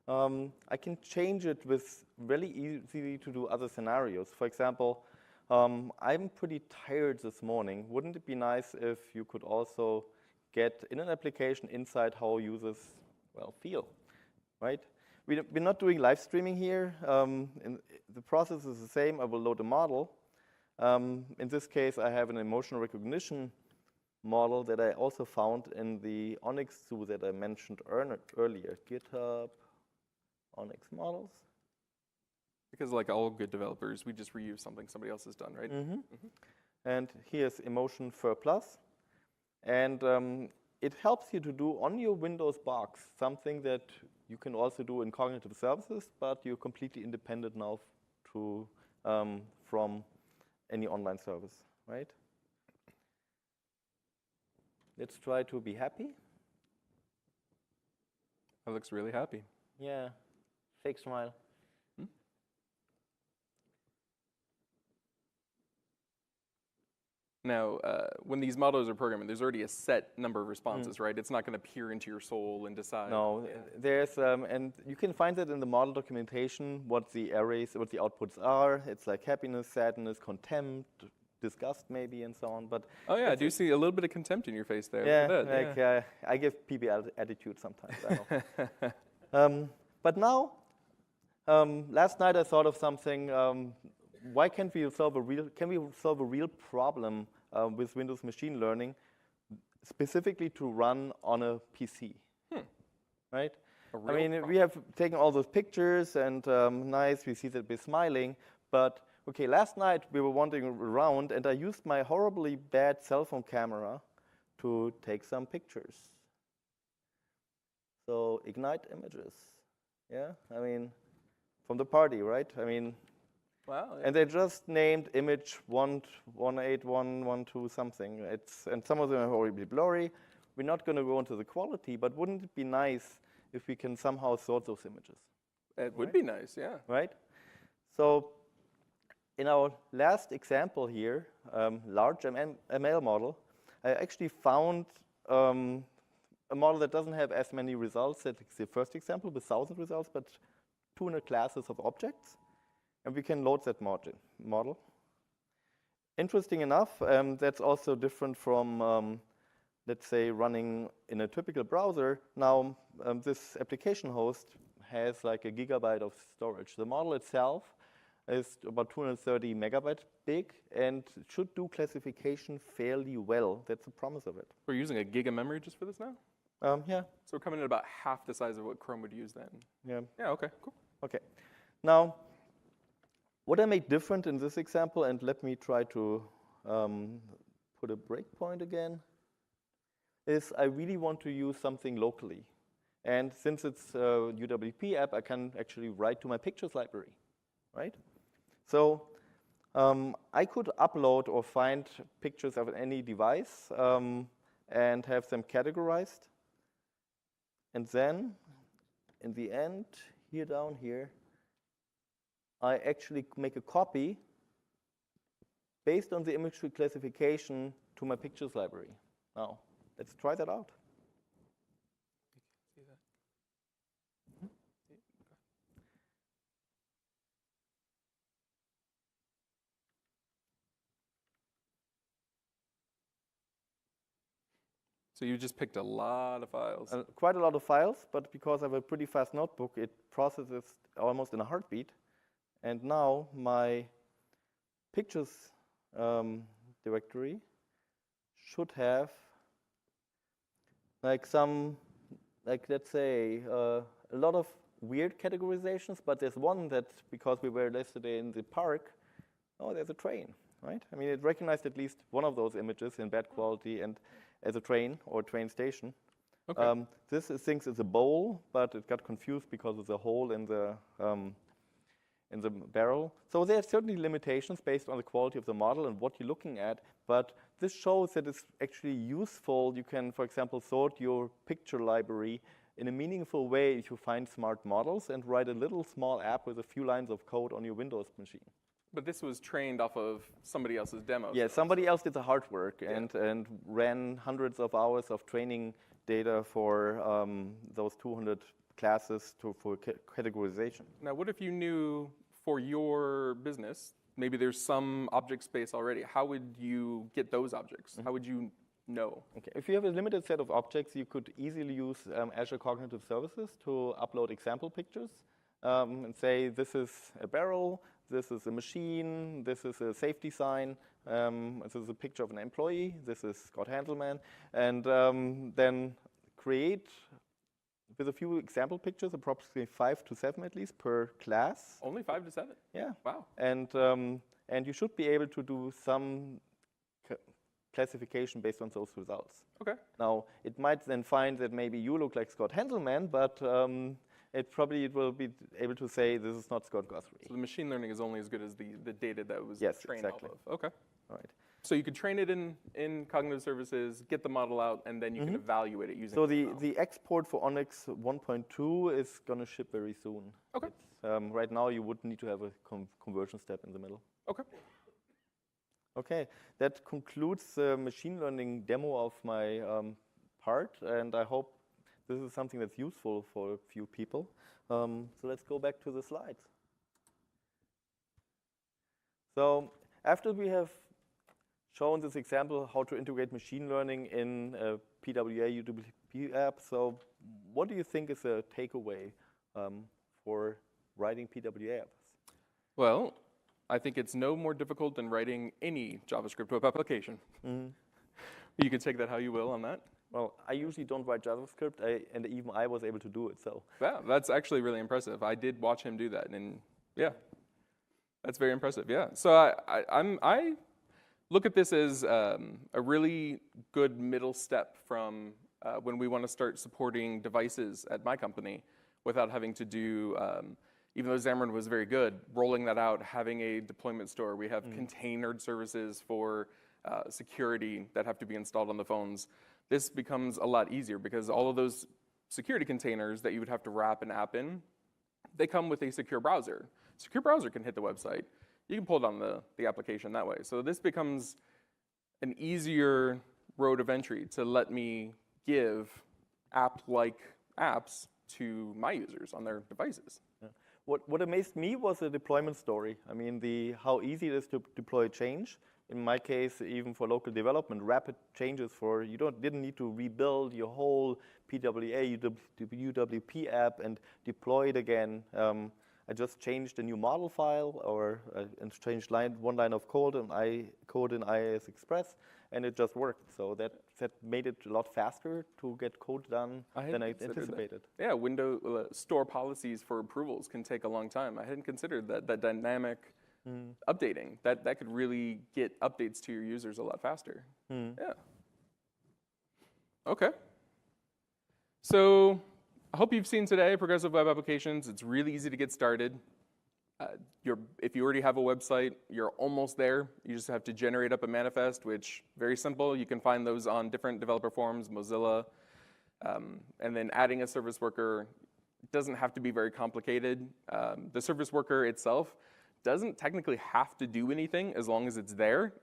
I can change it with really easy to do other scenarios. For example, I'm pretty tired this morning. Wouldn't it be nice if you could also get in an application insight how users, well, feel, right? We're not doing live streaming here. The process is the same. I will load a model. In this case, I have an emotional recognition model that I also found in the Onyx zoo that I mentioned earlier. GitHub, Onyx models. Because like all good developers, we just reuse something somebody else has done, right? And here's Emotion Fur Plus. And it helps you to do on your Windows box something that you can also do in cognitive services, but you're completely independent now from any online service, right? Let's try to be happy. That looks really happy. Yeah, fake smile. Now, when these models are programming, there's already a set number of responses, right? It's not going to peer into your soul and decide. No, there's, and you can find that in the model documentation, what the arrays, what the outputs are. It's like happiness, sadness, contempt, disgust maybe, and so on. But oh yeah, I do see a little bit of contempt in your face there. Yeah, I give people attitude sometimes. I know. But now, last night I thought of something. Why can't we solve a real problem with Windows machine learning, specifically to run on a PC, right? I mean, we have taken all those pictures and nice, we see that we're smiling, but okay, last night we were wandering around and I used my horribly bad cell phone camera to take some pictures. So ignite images, yeah? I mean, from the party, right? I mean, wow. Yeah. And they just named image 18112 something. And some of them are horribly blurry. We're not going to go into the quality, but wouldn't it be nice if we can somehow sort those images? It would be nice, yeah. Right? So in our last example here, large ML model, I actually found a model that doesn't have as many results as the first example with 1,000 results, but 200 classes of objects. And we can load that model. Interesting enough, that's also different from, let's say, running in a typical browser. Now, this application host has like a gigabyte of storage. The model itself is about 230 megabytes big and should do classification fairly well. That's the promise of it. We're using a gig of memory just for this now? Yeah. So we're coming in about half the size of what Chrome would use then. Yeah. Yeah, okay, cool. Okay. Now, what I made different in this example, and let me try to put a breakpoint again, is I really want to use something locally. And since it's a UWP app, I can actually write to my pictures library, right? So I could upload or find pictures of any device and have them categorized. And then, in the end, here down here, I actually make a copy based on the image tree classification to my pictures library. Now, let's try that out. See that? So you just picked a lot of files. Quite a lot of files, but because I have a pretty fast notebook, it processes almost in a heartbeat. And now my pictures directory should have like let's say, a lot of weird categorizations, but there's one that, because we were yesterday in the park, oh, there's a train, right? I mean, it recognized at least one of those images in bad quality and as a train or train station. Okay. This thinks it's a bowl, but it got confused because of the hole in the barrel. So there are certainly limitations based on the quality of the model and what you're looking at, but this shows that it's actually useful. You can, for example, sort your picture library in a meaningful way if you find smart models and write a little small app with a few lines of code on your Windows machine. But this was trained off of somebody else's demo. Yeah, somebody else did the hard work and ran hundreds of hours of training data for those 200 classes for categorization. Now, what if you knew for your business, maybe there's some object space already. How would you get those objects? How would you know? Okay. If you have a limited set of objects, you could easily use Azure Cognitive Services to upload example pictures and say, this is a barrel, this is a machine, this is a safety sign, this is a picture of an employee, this is Scott Hanselman, and then create, with a few example pictures, approximately 5 to 7 at least per class. Only 5 to 7? Yeah. Wow. And you should be able to do some classification based on those results. Okay. Now, it might then find that maybe you look like Scott Hanselman, but it will be able to say this is not Scott Guthrie. So the machine learning is only as good as the data that was trained exactly. off of. Okay. All right. So you could train it in cognitive services, get the model out, and then you can evaluate it using. So the export for Onyx 1.2 is going to ship very soon. Okay. Right now, you would need to have a conversion step in the middle. Okay. Okay, that concludes the machine learning demo of my part, and I hope this is something that's useful for a few people. So let's go back to the slides. So after we have shown this example how to integrate machine learning in a PWA UWP app, so what do you think is a takeaway for writing PWA apps? Well, I think it's no more difficult than writing any JavaScript web application. You can take that how you will on that. Well, I usually don't write JavaScript, and even I was able to do it. So yeah, that's actually really impressive. I did watch him do that, and yeah, that's very impressive. Yeah, so I look at this as a really good middle step from when we want to start supporting devices at my company without having to do. Even though Xamarin was very good, rolling that out, having a deployment store, we have containered services for security that have to be installed on the phones. This becomes a lot easier because all of those security containers that you would have to wrap an app in, they come with a secure browser. Secure browser can hit the website. You can pull down the application that way. So this becomes an easier road of entry to let me give app-like apps to my users on their devices. Yeah. What amazed me was the deployment story. I mean, how easy it is to deploy change. In my case, even for local development, rapid changes for, didn't need to rebuild your whole PWA, UWP app and deploy it again. I just changed a new model file and changed one line of code and code in IIS Express, and it just worked. So that made it a lot faster to get code done than I anticipated. That. Yeah, window store policies for approvals can take a long time. I hadn't considered that dynamic updating. That could really get updates to your users a lot faster. Yeah. Okay. So I hope you've seen today Progressive Web Applications. It's really easy to get started. If you already have a website, you're almost there. You just have to generate up a manifest, which very simple. You can find those on different developer forums, Mozilla, and then adding a service worker doesn't have to be very complicated. The service worker itself doesn't technically have to do anything as long as it's there.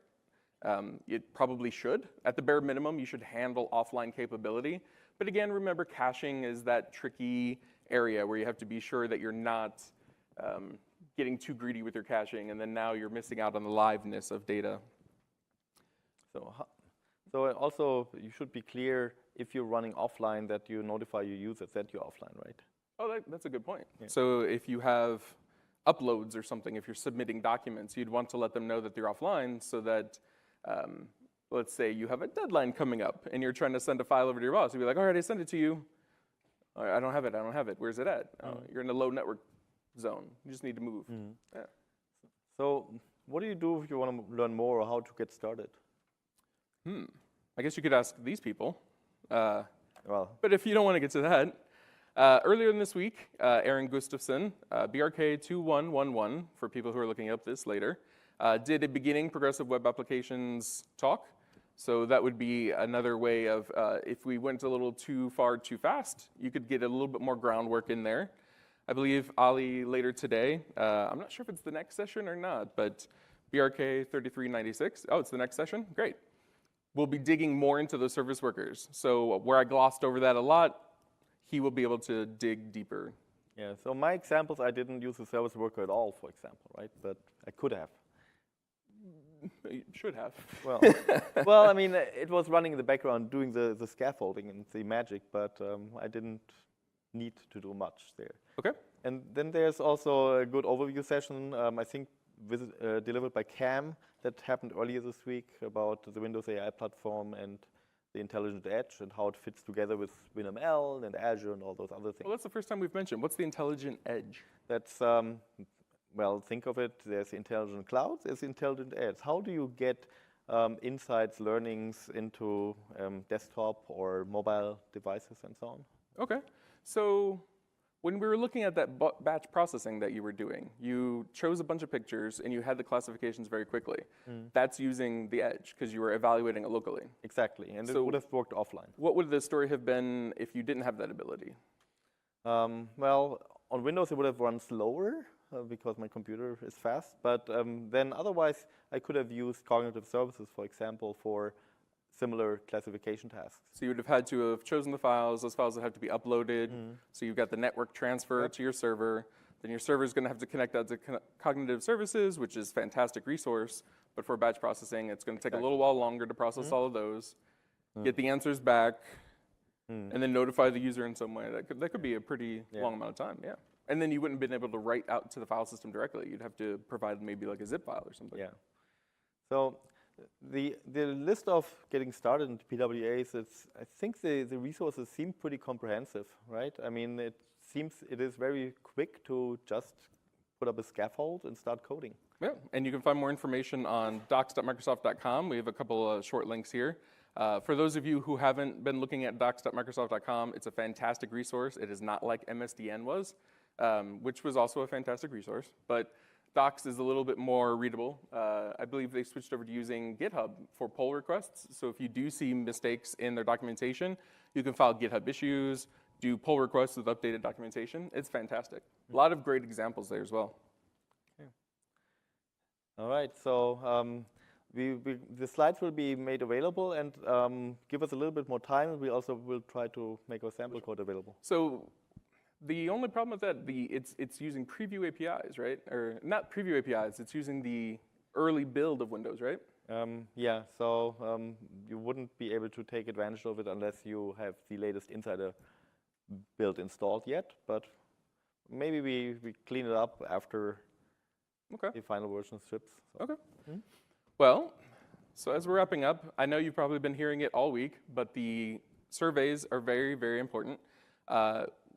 It probably should. At the bare minimum, you should handle offline capability. But again, remember caching is that tricky area where you have to be sure that you're not getting too greedy with your caching, and then now you're missing out on the liveness of data. So also, you should be clear if you're running offline that you notify your users that you're offline, right? Oh, that's a good point. Yeah. So if you have uploads or something, if you're submitting documents, you'd want to let them know that they're offline so that, let's say you have a deadline coming up and you're trying to send a file over to your boss. You'd be like, all right, I sent it to you. All right, I don't have it. Where's it at? You're in a low network zone. You just need to move. Yeah. So what do you do if you want to learn more or how to get started? I guess you could ask these people. Well, but if you don't want to get to that, earlier in this week, Aaron Gustafson, BRK2111, for people who are looking up this later, did a beginning progressive web applications talk. So that would be another way of, if we went a little too far too fast, you could get a little bit more groundwork in there. I believe Ali later today, I'm not sure if it's the next session or not, but BRK2366, oh, it's the next session? Great. We'll be digging more into those service workers. So where I glossed over that a lot, he will be able to dig deeper. Yeah, so my examples, I didn't use a service worker at all, for example, right? But I could have. You should have. Well, I mean, it was running in the background doing the scaffolding and the magic, but I didn't need to do much there. Okay. And then there's also a good overview session. I think delivered by Cam that happened earlier this week about the Windows AI platform and the intelligent edge and how it fits together with WinML and Azure and all those other things. Well, that's the first time we've mentioned. What's the intelligent edge? That's, well, think of it, there's intelligent clouds, there's intelligent edge. How do you get insights, learnings into desktop or mobile devices and so on? Okay. So when we were looking at that batch processing that you were doing, you chose a bunch of pictures and you had the classifications very quickly. That's using the edge because you were evaluating it locally. Exactly, and So it would have worked offline. What would the story have been if you didn't have that ability? Well, on Windows it would have run slower because my computer is fast, but then otherwise I could have used cognitive services, for example, for similar classification tasks. So you would have had to have chosen the files. Those files would have to be uploaded. So you've got the network transfer to your server. Then your server is going to have to connect that to cognitive services, which is a fantastic resource. But for batch processing, it's going to take a little while longer to process all of those, get the answers back, and then notify the user in some way. That could be a pretty long amount of time, yeah. And then you wouldn't have been able to write out to the file system directly. You'd have to provide maybe like a zip file or something. Yeah. So the list of getting started into PWAs, I think the resources seem pretty comprehensive, right? I mean, it seems it is very quick to just put up a scaffold and start coding. Yeah, and you can find more information on docs.microsoft.com. We have a couple of short links here. For those of you who haven't been looking at docs.microsoft.com, it's a fantastic resource. It is not like MSDN was, which was also a fantastic resource, but Docs is a little bit more readable. I believe they switched over to using GitHub for pull requests. So if you do see mistakes in their documentation, you can file GitHub issues, do pull requests with updated documentation. It's fantastic. A lot of great examples there as well. Okay. All right, so the slides will be made available, and give us a little bit more time. We also will try to make our sample code available. So the only problem with that, it's using preview APIs, right? Or not preview APIs, it's using the early build of Windows, right? Yeah, so you wouldn't be able to take advantage of it unless you have the latest Insider build installed yet, but maybe we clean it up after the final version ships. So. Okay. Well, so as we're wrapping up, I know you've probably been hearing it all week, but the surveys are very, very important.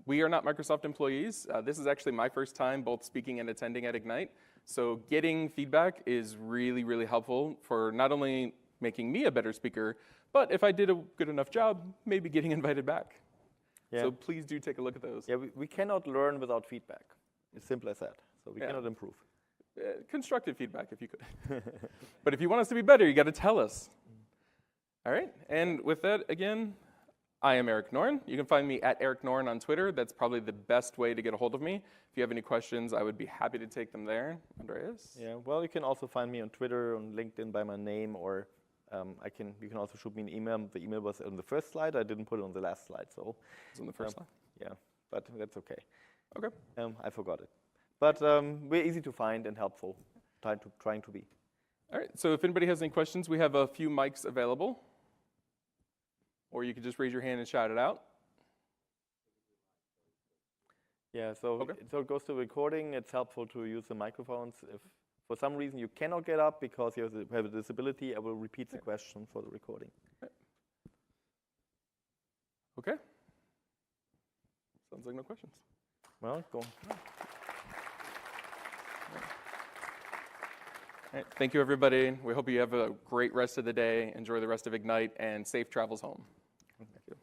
We are not Microsoft employees. This is actually my first time both speaking and attending at Ignite. So getting feedback is really, really helpful for not only making me a better speaker, but if I did a good enough job, maybe getting invited back. Yeah. So please do take a look at those. Yeah, we cannot learn without feedback. It's simple as that. So we cannot improve. Constructive feedback if you could. But if you want us to be better, you got to tell us. All right. And with that, again, I am Eric Norn. You can find me at Eric Norn on Twitter. That's probably the best way to get a hold of me. If you have any questions, I would be happy to take them there. Andreas? Yeah, well, you can also find me on Twitter, on LinkedIn by my name, or you can also shoot me an email. The email was on the first slide. I didn't put it on the last slide, so. It's on the first slide? Yeah, but that's okay. Okay. I forgot it. But we're easy to find and helpful, trying to be. All right, so if anybody has any questions, we have a few mics available. Or you could just raise your hand and shout it out. Yeah, so it goes to recording. It's helpful to use the microphones. If for some reason you cannot get up because you have a disability, I will repeat the question for the recording. Okay. Sounds like no questions. Well, go on. All right, thank you, everybody. We hope you have a great rest of the day. Enjoy the rest of Ignite, and safe travels home. Thank you.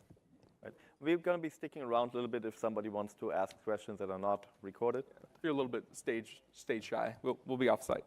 Right. We're going to be sticking around a little bit if somebody wants to ask questions that are not recorded. If you're a little bit stage shy, we'll be off-site.